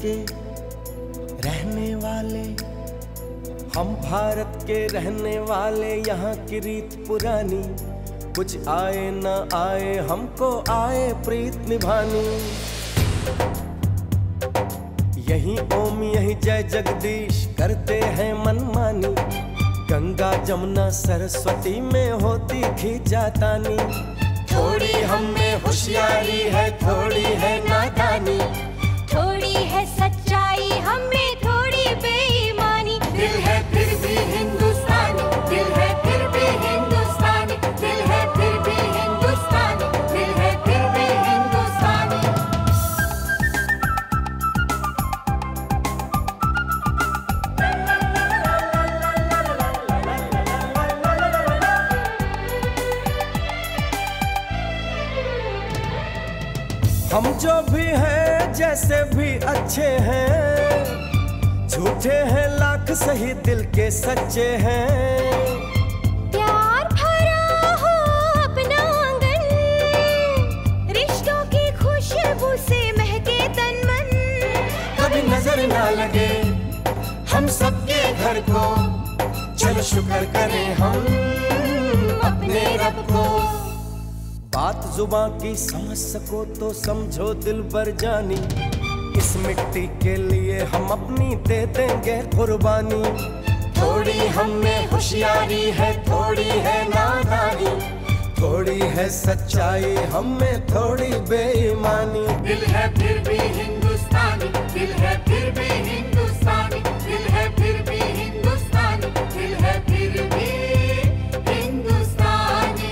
के रहने वाले, हम भारत के रहने वाले, यहाँ की रीत पुरानी, कुछ आए ना आए हमको आए प्रीत निभानी। यही ओम यही जय जगदीश करते हैं मनमानी, गंगा जमुना सरस्वती में होती खींचातानी। थोड़ी हम में होशियारी है, थोड़ी है नादानी, थोड़ी है सच्चाई हम में थोड़ी बेईमानी। दिल है फिर भी हिंदुस्तानी, दिल है फिर भी हिंदुस्तानी, दिल है फिर भी हिंदुस्तानी, दिल है फिर भी हिंदुस्तानी। हम जो भी हैं जैसे भी अच्छे हैं, झूठे हैं लाख सही दिल के सच्चे हैं। प्यार भरा हो अपना आंगन, रिश्तों की खुशबू से महके तन मन। कभी नजर ना लगे हम सबके घर को, चलो शुक्र करें हम अपने रब को। बात जुबां की समझ सको तो समझो दिल भर जानी, इस मिट्टी के लिए हम अपनी दे देंगे कुर्बानी। थोड़ी हम में होशियारी है, थोड़ी है नादानी, थोड़ी है सच्चाई हम में थोड़ी बेईमानी। दिल है फिर भी हिंदुस्तानी, दिल है फिर भी हिंदुस्तानी, दिल है फिर भी हिंदुस्तानी, दिल है फिर भी हिंदुस्तानी।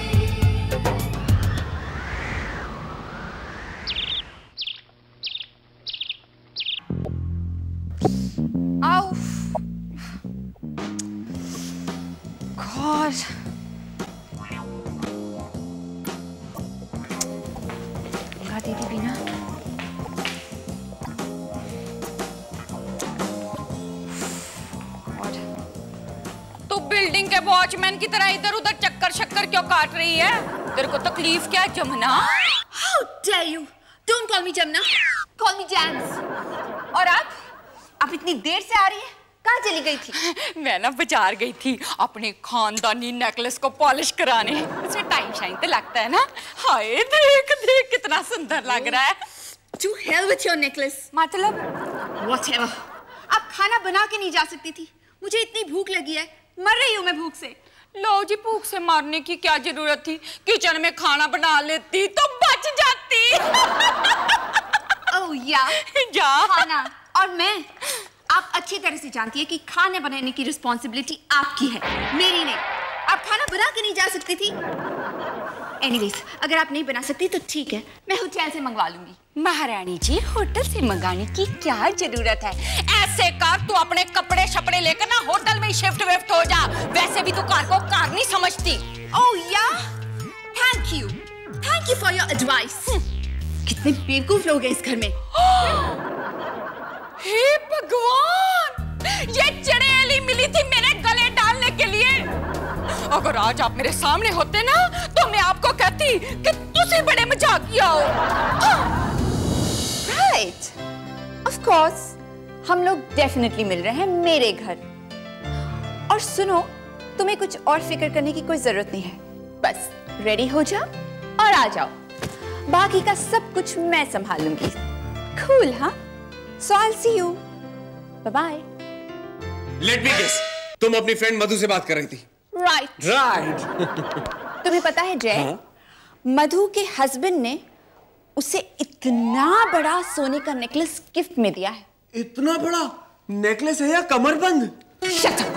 God. दीदी बीना, तू बिल्डिंग के वॉचमैन की तरह इधर उधर चक्कर शक्कर क्यों काट रही है? तेरे को तकलीफ क्या है Jamuna? How dare you? Don't call me Jamuna, call me Jams. और आप इतनी देर से आ रही है, कहाँ चली गई थी? मैं ना बाजार गई थी अपने खानदानी नेकलेस को पॉलिश कराने। इसमें टाइम शाइन तो लगता है ना। हाय देख देख कितना सुंदर लग रहा है। To hell with your necklace। मतलब Whatever। आप खाना बना के नहीं जा सकती थी? मुझे इतनी भूख लगी है, मर रही हूँ मैं भूख से। लो जी, भूख से मारने की क्या जरूरत थी? किचन में खाना बना लेती तो बच जाती। ओह या खाना, और मैं, आप अच्छी तरह से जानती है कि खाने बनाने की रिस्पॉन्सिबिलिटी आपकी है, मेरी नहीं। आप खाना बना के नहीं जा सकती थी? एनीवेज, अगर आप नहीं बना सकती तो ठीक है, मैं होटल से मंगवा लूंगी। महारानी जी, होटल से मंगाने की क्या जरूरत है? ऐसे कर, तू अपने कपड़े शपड़े लेकर ना होटल में शिफ्ट विफ्ट हो जा। वैसे भी तू कार को कार नहीं समझती। ओह या, thank you for your advice. कितने बेवकूफ लोग हैं इस घर में। हे भगवान, ये चड़ैली मिली थी मेरे गले डालने के लिए। अगर आज आप मेरे सामने होते ना तो मैं आपको कहती कि तुसी बड़े मजाकिया हो। राइट, ऑफ कोर्स, हम लोग डेफिनेटली मिल रहे हैं मेरे घर। और सुनो, तुम्हें कुछ और फिक्र करने की कोई जरूरत नहीं है, बस रेडी हो जाओ और आ जाओ। बाकी का सब कुछ मैं संभाल लूंगी। कूल, हाँ? So I'll see you. Bye bye. Let me guess, तुम अपनी फ्रेंड मधु से बात कर रही थी? Right. तुम्हें पता है जय, हाँ? मधु के हस्बैंड ने उसे इतना बड़ा सोने का नेकलेस गिफ्ट में दिया है। इतना बड़ा नेकलेस है या कमरबंद? Shut up.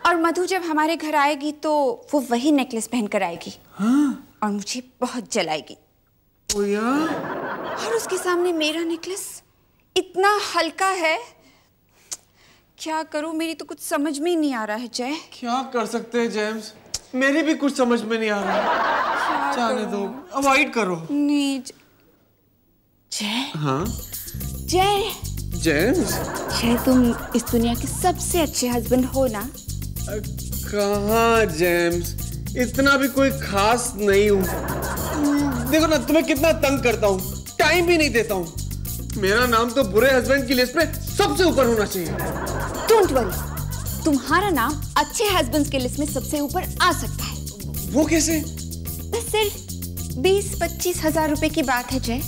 और मधु जब हमारे घर आएगी तो वो वही नेकलेस पहनकर आएगी। हाँ? और मुझे बहुत जलाएगी। ओ या? और उसके सामने मेरा नेकलेस इतना हल्का है, क्या करूं? मेरी तो कुछ समझ में ही नहीं आ रहा है जय। क्या कर सकते हैं जेम्स? मेरे भी कुछ समझ में नहीं आ रहा। जाने दो, अवॉइड करो। नहीं जय। हाँ? जय। जेम्स? जय, तुम इस दुनिया के सबसे अच्छे हस्बैंड हो ना? कहाँ जेम्स, इतना भी कोई खास नहीं हूँ। देखो ना, तुम्हें कितना तंग करता हूँ, टाइम भी नहीं देता हूँ। मेरा नाम तो बुरे हस्बैंड की लिस्ट में सबसे ऊपर होना चाहिए। डोंट वरी, तुम्हारा नाम अच्छे हस्बैंड्स की लिस्ट में सबसे ऊपर आ सकता है। वो कैसे? बस सिर्फ 20-25 हजार रुपए की बात है जय।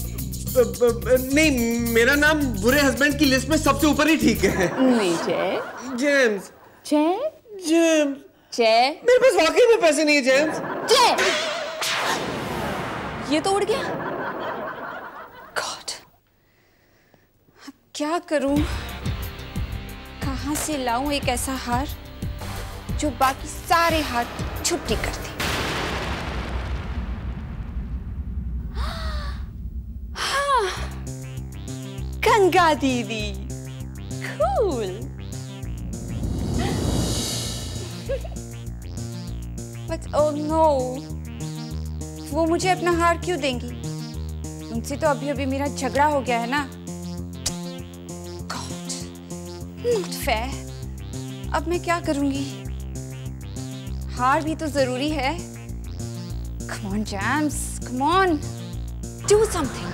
नहीं, मेरा नाम बुरे हस्बैंड की लिस्ट में सबसे ऊपर ही ठीक है। नहीं जय। जेम्स। जय। जेम्स। जय। मेरे पास वाकई में पैसे नहीं है जेम्स। जय। ये तो उड़ गया। गॉड, अब क्या करूं? कहां से लाऊं एक ऐसा हार जो बाकी सारे हार छुट्टी कर दे? हाँ, गंगा दीदी। कूल। बट ओह नो, वो मुझे अपना हार क्यों देंगी? उनसे तो अभी अभी मेरा झगड़ा हो गया है ना। God, not fair. अब मैं क्या करूंगी? हार भी तो जरूरी है। Come on Jams, come on, do something.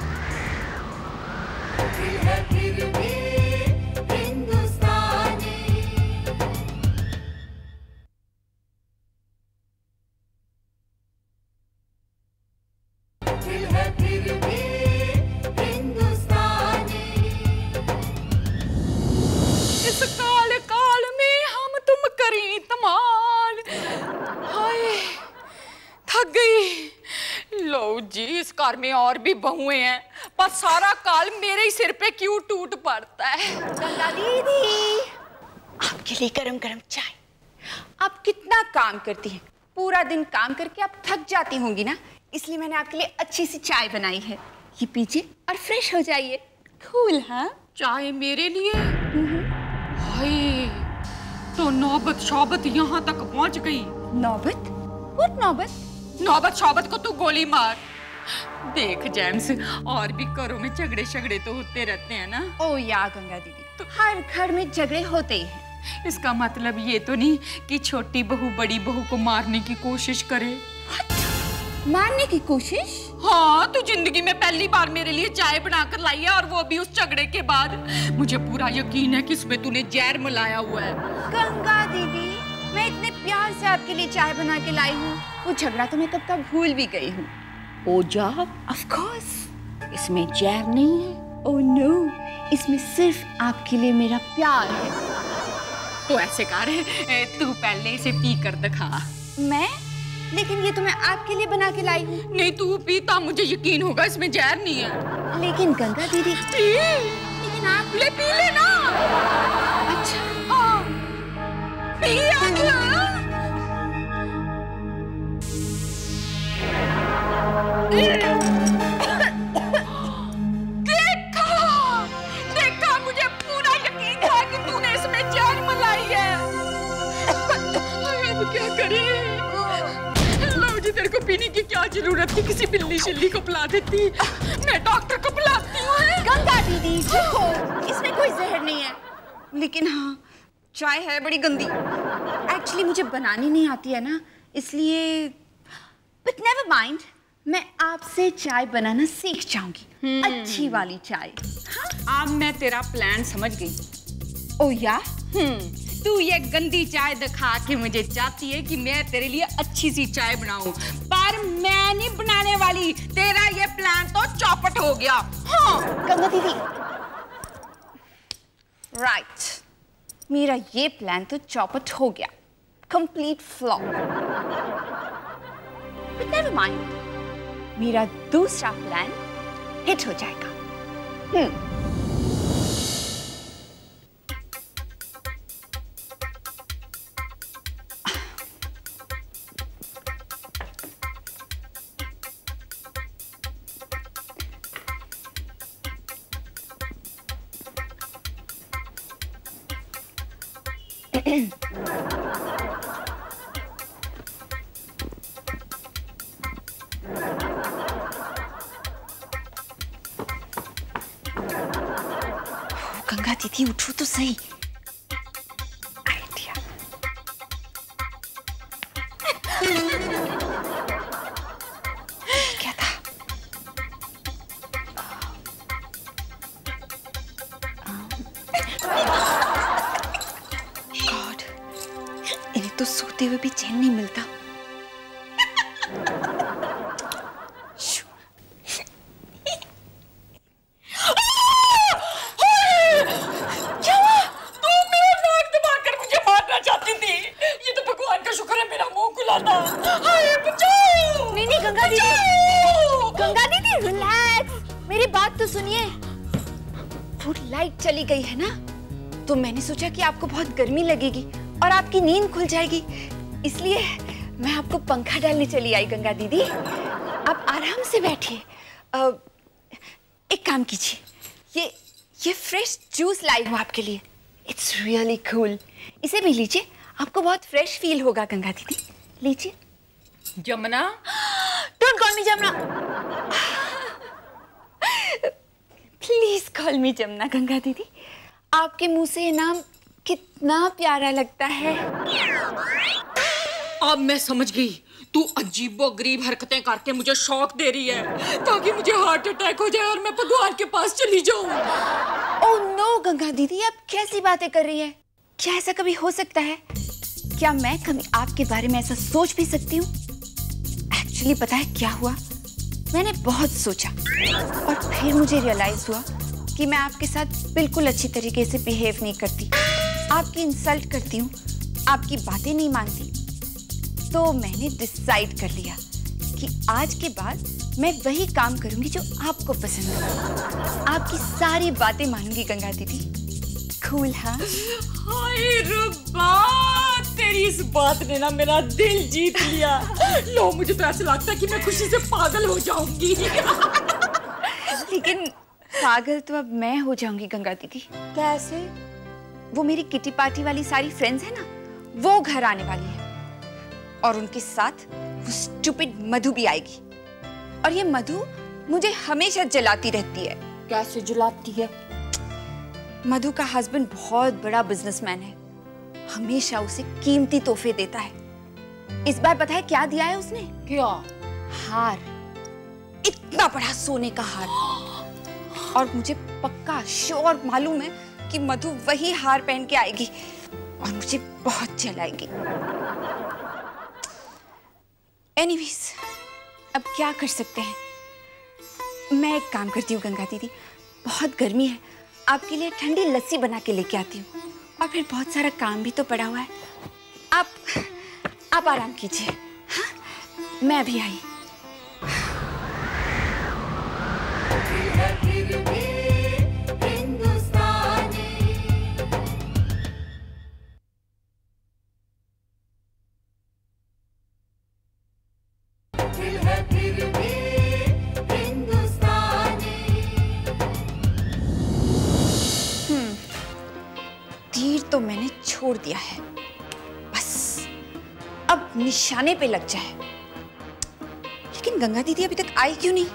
इस कार में और भी बहुएं हैं, पर सारा काल मेरे ही सिर पे क्यों टूट पड़ता है? गंगा दीदी, आपके लिए गरम गरम चाय। आप कितना काम करती हैं, पूरा दिन काम करके आप थक जाती होंगी ना, इसलिए मैंने आपके लिए अच्छी सी चाय बनाई है। ये पीजिए और फ्रेश हो जाइए। कूल, हाँ? चाय मेरे लिए? हाय, तो नौबत शौबत यहाँ तक पहुँच गई। नौबत? व्हाट नौबत? नौबत शौबत को तू गोली मार। देख जेम्स, और भी घरों में झगड़े तो होते रहते हैं ना। ओ या गंगा दीदी, तो हर घर में झगड़े होते ही हैं। इसका मतलब ये तो नहीं कि छोटी बहू बड़ी बहू को मारने की कोशिश करे। मारने की कोशिश? हाँ, तू जिंदगी में पहली बार मेरे लिए चाय बनाकर लाई है, और वो भी उस झगड़े के बाद। मुझे पूरा यकीन है कि इसमें तूने जहर मिलाया हुआ है। गंगा दीदी, मैं इतने प्यार से आपके लिए चाय बना के लाई हूँ, वो झगड़ा तो मैं कब का भूल भी गई हूँ। ओ जा, ऑफ कोर्स, इसमें जहर नहीं है। ओ नो, इसमें सिर्फ आपके लिए मेरा प्यार है। तो ऐसे कर, तू पहले इसे पी कर दिखा। मैं? लेकिन ये तो मैं आपके लिए बना के लाई हूँ। नहीं, तू पीता मुझे यकीन होगा इसमें जहर नहीं है। लेकिन गंगा दीदी, लेकिन आप ले पी लेना। अच्छा, हाँ, पी देखा, मुझे पूरा यकीन था कि तूने इसमें जहर मिलाई है। अब क्या करें? लो जी, तेरे को पीने की क्या जरूरत थी? किसी बिल्ली शिल्ली को पिला देती। मैं डॉक्टर को बुलाती हूँ। गंगा दीदी देखो, इसमें कोई जहर नहीं है, लेकिन हाँ, चाय है बड़ी गंदी। एक्चुअली मुझे बनानी नहीं आती है ना, इसलिए। बट नेवर माइंड, मैं आपसे चाय बनाना सीख जाऊंगी। अच्छी वाली चाय। अब मैं तेरा प्लान समझ गई। ओ या? तू ये गंदी चाय दिखा के मुझे चाहती है कि मैं तेरे लिए अच्छी सी चाय बनाऊं, पर मैं नहीं बनाने वाली। तेरा ये प्लान तो चौपट हो गया। हाँ गंगा दीदी, राइट, मेरा ये प्लान तो चौपट हो गया, complete flop. But never mind, मेरा दूसरा प्लान हिट हो जाएगा। गंगा दीदी, उठो तो सही। आइडिया। क्या था? तो सोते हुए भी चैन नहीं मिलता। नहीं नहीं गंगा दीदी, गंगा दीदी रिलैक्स, मेरी बात तो सुनिए। वो लाइट चली गई है ना, तो मैंने सोचा कि आपको बहुत गर्मी लगेगी और आपकी नींद खुल जाएगी, इसलिए मैं आपको पंखा डालने चली आई। गंगा दीदी आप आराम से बैठिए। एक काम कीजिए, ये फ्रेश जूस लाई हूँ आपके लिए। इट्स रियली कूल, इसे भी लीजिए, आपको बहुत फ्रेश फील होगा। गंगा दीदी लीजिए। Jamuna, don't call me Jamuna, please call मी जमुना। गंगा दीदी आपके मुंह से ये नाम कितना प्यारा लगता है। अब मैं समझ गई, तू अजीबोगरीब हरकतें करके मुझे शौक दे रही है ताकि मुझे हार्ट अटैक हो जाए और मैं भगवान के पास चली जाऊं। ओह नो गंगा दीदी, आप कैसी बातें कर रही है? क्या ऐसा कभी हो सकता है? क्या मैं कभी आपके बारे में ऐसा सोच भी सकती हूँ? एक्चुअली पता है क्या हुआ, मैंने बहुत सोचा और फिर मुझे रियलाइज हुआ कि मैं आपके साथ बिल्कुल अच्छी तरीके से बिहेव नहीं करती, आपकी इंसल्ट करती हूँ, आपकी बातें नहीं मानती। तो मैंने डिसाइड कर लिया कि आज के बाद मैं वही काम करूंगी जो आपको पसंद है, आपकी सारी बातें मानूंगी। गंगा दीदी कूल? हाँ। हाय रब्बा, तेरी इस बात ने ना मेरा दिल जीत लिया। लो, मुझे तो ऐसा लगता है कि मैं खुशी से पागल हो जाऊंगी। लेकिन पागल तो अब मैं हो जाऊंगी गंगा दीदी। कैसे? वो मेरी किटी पार्टी वाली सारी फ्रेंड्स है ना, वो घर आने वाली है और उनके साथ वो स्टूपिड मधु भी आएगी। और ये मधु मुझे हमेशा जलाती रहती है। कैसे जलाती है? मधु का हस्बैंड बहुत बड़ा बिजनेसमैन है, हमेशा उसे कीमती तोहफे देता है। इस बार पता है क्या दिया है उसने? क्या? हार, इतना बड़ा सोने का हार। और मुझे पक्का श्योर मालूम है कि मधु वही हार पहन के आएगी और मुझे बहुत जलाएगी। एनीवेज, अब क्या कर सकते हैं? मैं एक काम करती हूँ गंगा दीदी, बहुत गर्मी है, आपके लिए ठंडी लस्सी बना के लेके आती हूँ और फिर बहुत सारा काम भी तो पड़ा हुआ है। आप आराम कीजिए। हाँ, मैं अभी आई। तीर तो मैंने छोड़ दिया है, बस अब निशाने पे लग जाए। लेकिन गंगा दीदी अभी तक आई क्यों नहीं?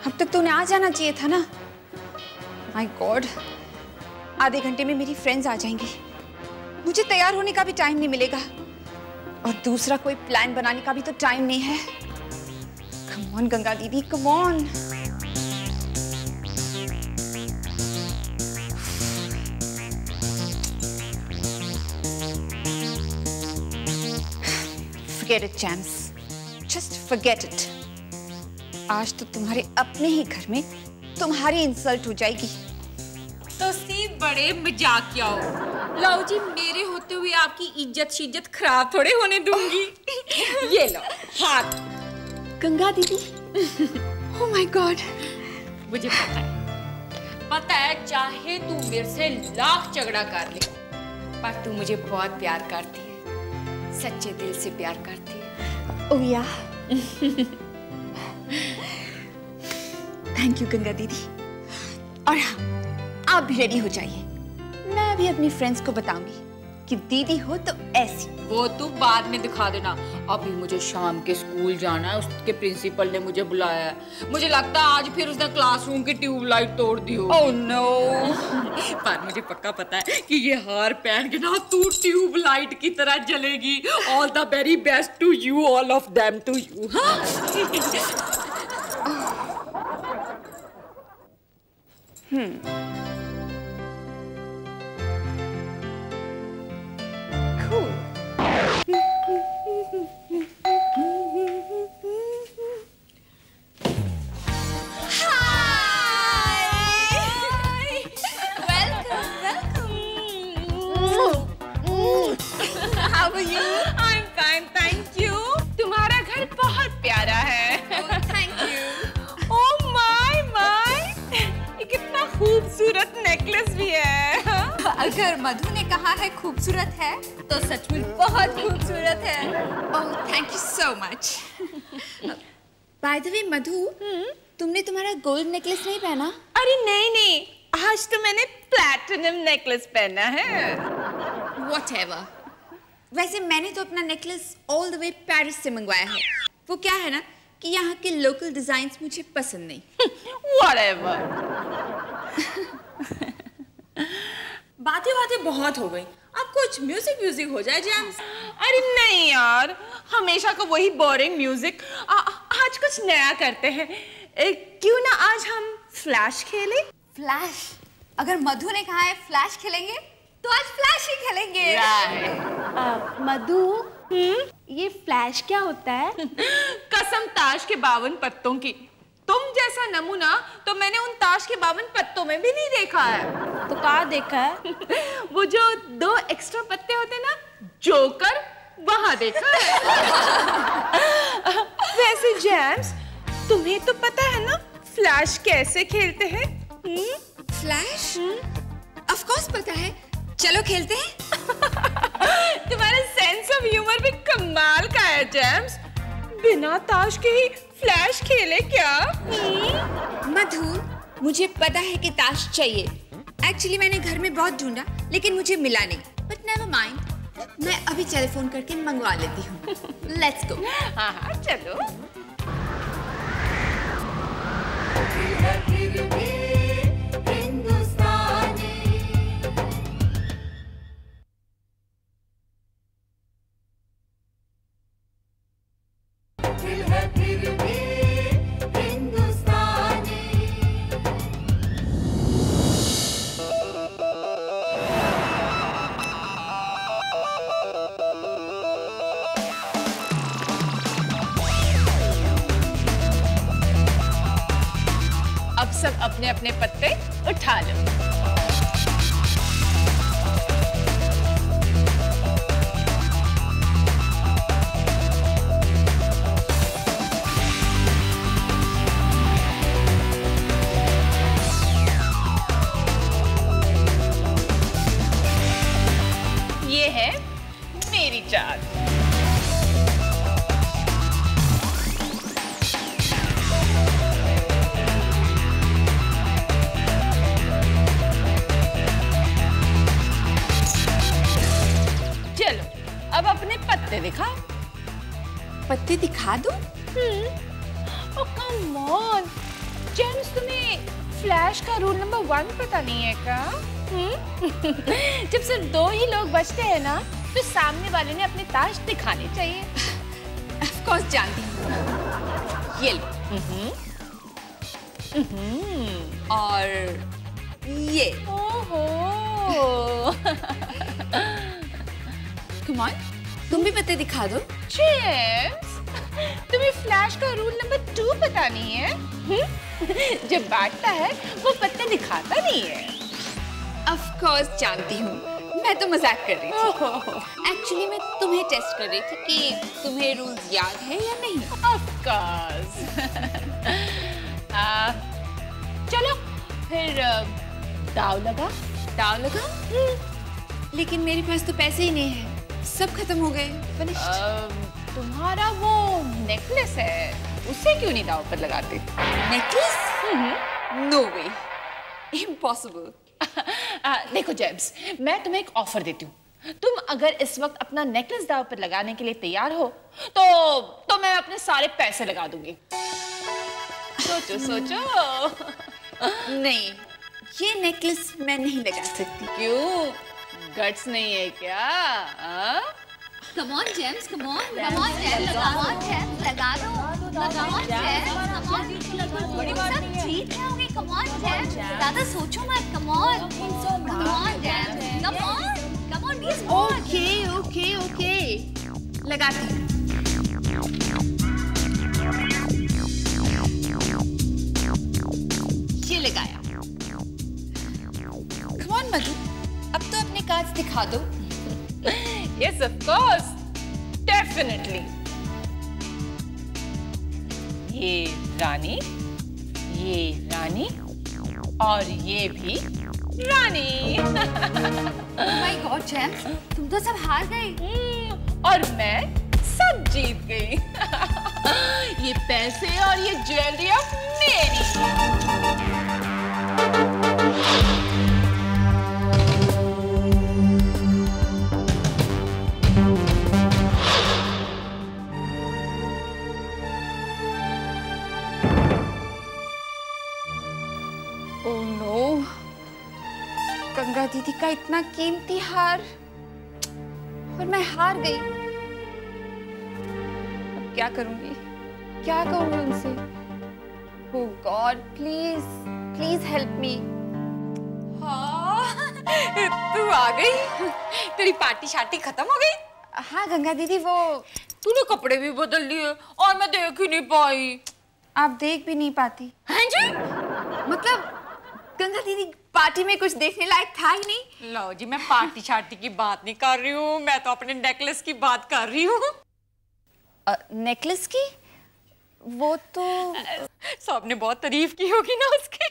अब तक तो उन्हें आ जाना चाहिए था ना। माय गॉड, आधे घंटे में मेरी फ्रेंड्स आ जाएंगी, मुझे तैयार होने का भी टाइम नहीं मिलेगा और दूसरा कोई प्लान बनाने का भी तो टाइम नहीं है। कम ऑन गंगा दीदी, come on. Forget it, James. Just forget it. आज तो तुम्हारे अपने ही घर में तुम्हारी इंसल्ट हो जाएगी। तो सी बड़े मजाकिया हो। लो जी, मेरे होते हुए आपकी इज्जत शिज्जत खराब थोड़े होने दूंगी। ये लो हाथ। गंगा दीदी, oh my God. मुझे पता है चाहे तू मेरे से लाख झगड़ा कर ले, पर तू मुझे बहुत प्यार करती है, सच्चे दिल से प्यार करती है। ओह या, थैंक यू गंगा दीदी। और हाँ, आप भी रेडी हो जाइए, मैं भी अपनी फ्रेंड्स को बताऊंगी कि दीदी हो तो ऐसी। वो तू बाद में दिखा देना, अभी मुझे शाम के स्कूल जाना है, उसके प्रिंसिपल ने मुझे बुलाया है। मुझे लगता है आज फिर उसने क्लासरूम की ट्यूबलाइट तोड़ दी हो। Oh no. पर मुझे पक्का पता है कि ये हार पहन के ना तू ट्यूबलाइट की तरह जलेगी। All the very best to you, all of them to you. Cool. अगर मधु ने कहा है खूबसूरत है तो सच में बहुत खूबसूरत है। Oh thank you so much. By the way Madhu, तुमने तुम्हारा गोल्ड नेकलेस नहीं पहना? अरे नहीं, आज तो मैंने प्लैटिनम नेकलेस पहना है। Whatever. वैसे मैंने तो अपना necklace all the way Paris से मंगवाया है। वो क्या है ना कि यहाँ के लोकल डिजाइन्स मुझे पसंद नहीं। Whatever. बातें बहुत हो गई, अब कुछ म्यूजिक हो जाए जेम्स। अरे नहीं यार, हमेशा को वही बोरिंग म्यूजिक। आज कुछ नया करते हैं। क्यों ना आज हम फ्लैश खेलें? फ्लैश? अगर मधु ने कहा है फ्लैश खेलेंगे तो आज फ्लैश ही खेलेंगे। मधु, ये फ्लैश क्या होता है? कसम ताश के 52 पत्तों की। तुम जैसा नमूना तो मैंने उन ताश के 52 पत्तों में भी नहीं देखा है। तो कहाँ देखा है? वो जो 2 एक्स्ट्रा पत्ते होते ना, जोकर, वहां देखा है। वैसे जेम्स, तुम्हें तो पता है ना फ्लैश कैसे खेलते हैं? फ्लैश? ऑफ कोर्स पता है, चलो खेलते हैं। तुम्हारा सेंस ऑफ ह्यूमर भी कमाल का है जेम्स। बिना ताश के ही फ्लैश खेले क्या? मधु, मुझे पता है कि ताश चाहिए। एक्चुअली मैंने घर में बहुत ढूंढा लेकिन मुझे मिला नहीं। बट नेवर माइंड, मैं अभी टेलीफोन करके मंगवा लेती हूँ। Let's go. हाँ चलो। अब सब अपने अपने पत्ते उठा लो। ये है मेरी चाल। अब अपने पत्ते दिखाओ। पत्ते दिखा दो? ओह कम ऑन जेम्स, तुम्हें फ्लैश का रूल नंबर 1 पता नहीं है क्या? जब सिर्फ 2 ही लोग बचते हैं ना, तो सामने वाले ने अपने ताश दिखाने चाहिए। ऑफ कोर्स जानती हूँ। ये लो। और ये। ओहो। कम ऑन, तुम भी पत्ते दिखा दो। जेम्स, तुम्हें फ्लैश का रूल नंबर 2 पता नहीं है? जब बांटता है वो पत्ते दिखाता नहीं है। ऑफ कोर्स जानती हूँ, मैं तो मजाक कर रही थी। एक्चुअली मैं तुम्हें टेस्ट कर रही थी कि तुम्हें रूल्स याद है या नहीं। Of course. चलो फिर दाव लगा। दाव लगा? लेकिन मेरे पास तो पैसे ही नहीं है, सब खत्म हो गए। तुम्हारा वो नेकलेस है, उसे क्यों नहीं दाव पर लगाते? नेकलेस? नो वे, इम्पॉसिबल। देखो जेम्स, मैं तुम्हें एक ऑफर देती हूँ। तुम अगर इस वक्त अपना नेकलेस दाव पर लगाने के लिए तैयार हो तो मैं अपने सारे पैसे लगा दूंगी। सोचो सोचो। नहीं, ये नेकलेस मैं नहीं लगा सकती। क्यों? गट्स नहीं है क्या? Come on, James, come on, come on, James, come on, James, लगा दो, come on, James, come on, सब ठीक है, okay, come on, James, ज़्यादा सोचो मत, come on, come on, James, come on, please, okay, लगाती हूँ। ये लगाया। Come on, मधु, अब तो अपने कार्ड्स दिखा दो। Yes, of course, definitely. ये रानी और ये भी रानी। माय गॉड जेम्स, तुम तो सब हार गए। और मैं सब जीत गई। ये पैसे और ये ज्वेलरी अब मेरी। ओह नो, गंगा दीदी का इतना कीमती हार और मैं हार गई। अब क्या करूंगी, क्या कहूंगी उनसे? Oh God, please please help me. हाँ, तू आ गई। तेरी पार्टी शार्टी खत्म हो गई? हाँ गंगा दीदी, वो तूने कपड़े भी बदल लिए और मैं देख ही नहीं पाई। आप देख भी नहीं पाती? हाँ जी, मतलब गंगा दीदी पार्टी में कुछ देखने लायक था ही नहीं। लो जी, मैं पार्टी शार्टी की बात नहीं कर रही हूँ, मैं तो अपने नेकलेस की बात कर रही हूँ। नेकलेस की? वो तो सबने बहुत तारीफ की होगी ना उसकी।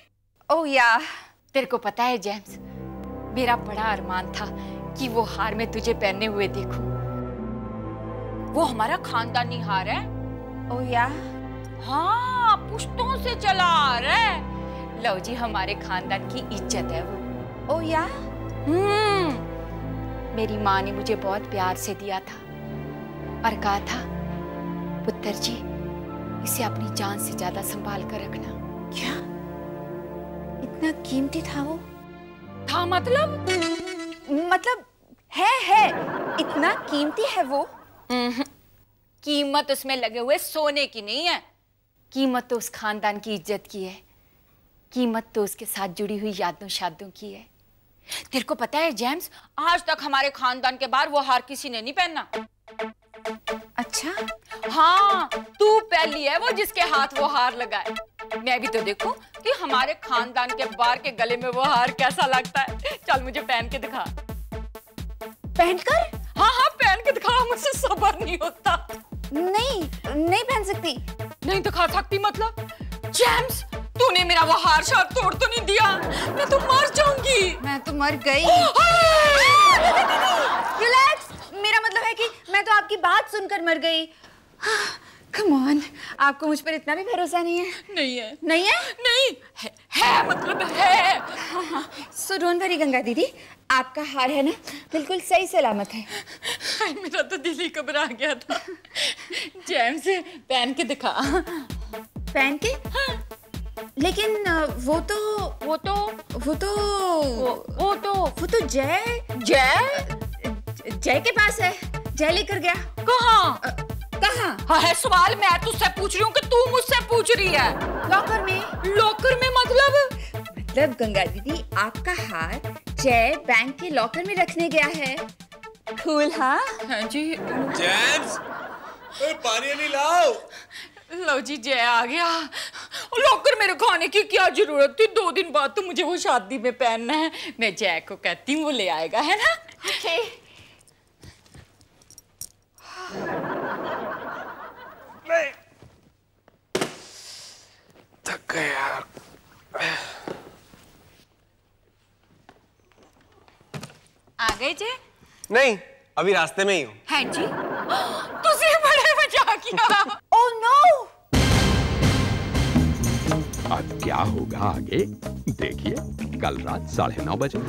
ओह या, तेरे को पता है जेम्स, मेरा बड़ा अरमान था कि वो हार में तुझे पहने हुए देखूं। वो हमारा खानदानी हार है। ओह या, हाँ, पुश्तों से चला आ रहा है। लो जी, हमारे खानदान की इज्जत है वो। ओह या, मेरी माँ ने मुझे बहुत प्यार से दिया था और कहा था, पुत्र जी इसे अपनी जान से ज्यादा संभाल कर रखना। क्या इतना कीमती था वो? था मतलब है इतना कीमती है वो? कीमत उसमें लगे हुए सोने की नहीं है, कीमत तो उस खानदान की इज्जत की है, कीमत तो उसके साथ जुड़ी हुई यादों शादों की है। तेरे को पता है जेम्स, आज तक हमारे खानदान के बाहर वो हार किसी ने नहीं पहना। अच्छा, हाँ, तू पहली है वो जिसके हाथ वो हार लगाए। मैं भी तो देखूं कि हमारे खानदान के बाहर के गले में वो हार कैसा लगता है। चल मुझे पहन के दिखा। पहनकर? हाँ, पहन के दिखा, मुझसे सब्र नहीं होता। नहीं पहन सकती। नहीं दिखा सकती मतलब? जेम्स, तूने मेरा वो हार शार तोड़ तो नहीं दिया? मैं तो मर जाऊंगी। मैं तो मर गई। रिलैक्स, मेरा मतलब है कि मैं तो आपकी बात सुनकर मर गई। कम ऑन, आपको मुझ पर इतना भी भरोसा नहीं है? नहीं है। नहीं है? नहीं है मतलब है। सो डोंट वरी गंगा दीदी, आपका हार है ना बिल्कुल सही सलामत है। मेरा तो दिल ही घबरा गया था। जेम्स, पहन के दिखा। पहन के? हाँ। लेकिन वो तो जय के पास है। जय लेकर गया। कहाँ? कहाँ है सवाल मैं तुझसे पूछ रही हूँ कि तू मुझसे पूछ रही है? लॉकर में। लॉकर में मतलब गंगा दीदी, आपका हार जय बैंक के लॉकर में रखने गया है। कूल, हाँ? हाँ जी। जेम्स, पानी नहीं लाओ। लो जी, जय आ गया। लॉकर में रखवाने की क्या जरूरत थी? 2 दिन बाद तो मुझे वो शादी में पहनना है। मैं जय को कहती हूँ, वो ले आएगा, है ना? ओके। थक गए यार। आ गए जे? नहीं, अभी रास्ते में ही हूँ। है जी। तुझे बड़े मजा किया। Oh no! अब क्या होगा आगे देखिए कल रात 9:30 बजे।